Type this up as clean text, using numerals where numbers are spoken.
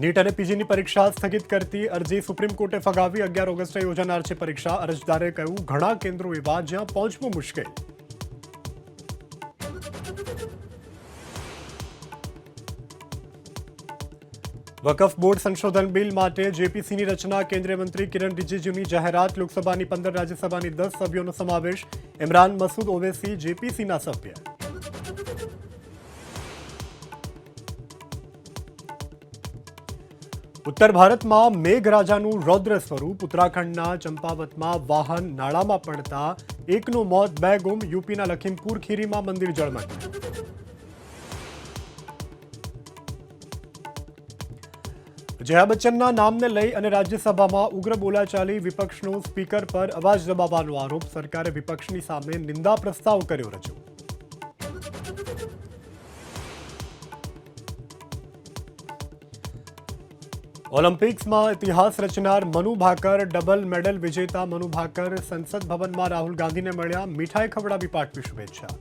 NEET અને પીજીની પરીક્ષા સ્થગિત કરતી અરજી સુપ્રીમ કોર્ટે ફગાવી 11 ઓગસ્ટે યોજાનાર છે પરીક્ષા. અરજદારે કહ્યું ઘણા કેન્દ્રો એવા જ્યાં પહોંચવું મુશ્કેલ. વકફ બોર્ડ સંશોધન બિલ માટે જેપીસીની રચના. કેન્દ્રીય મંત્રી કિરણ રિજિજુની જાહેરાત. લોકસભાની 15 રાજ્યસભાની 10 સભ્યોનો સમાવેશ. ઇમરાન મસૂદ ઓવૈસી જેપીસીના સભ્ય. ઉત્તર ભારતમાં મેઘરાજાનું રૌદ્ર સ્વરૂપ. ઉત્તરાખંડના ચંપાવતમાં વાહન નાળામાં પડતા એકનું મોત, 2 ગુમ. યુપીના લખીમપુર ખીરીમાં મંદિર જળમગ્ન. જયા બચ્ચનના નામને લઈ અને રાજ્યસભામાં ઉગ્ર બોલાચાલી. વિપક્ષનો સ્પીકર પર અવાજ દબાવવાનો આરોપ. સરકારે વિપક્ષની સામે નિંદા પ્રસ્તાવ કર્યો રજૂ. ઓલિમ્પિક્સમાં ઇતિહાસ રચનાર મનુ ભાકર ડબલ મેડલ વિજેતા. મનુ ભાકર સંસદ ભવનમાં રાહુલ ગાંધીને મળ્યા. મીઠાઈ ખવડાવી પાઠવી શુભેચ્છા.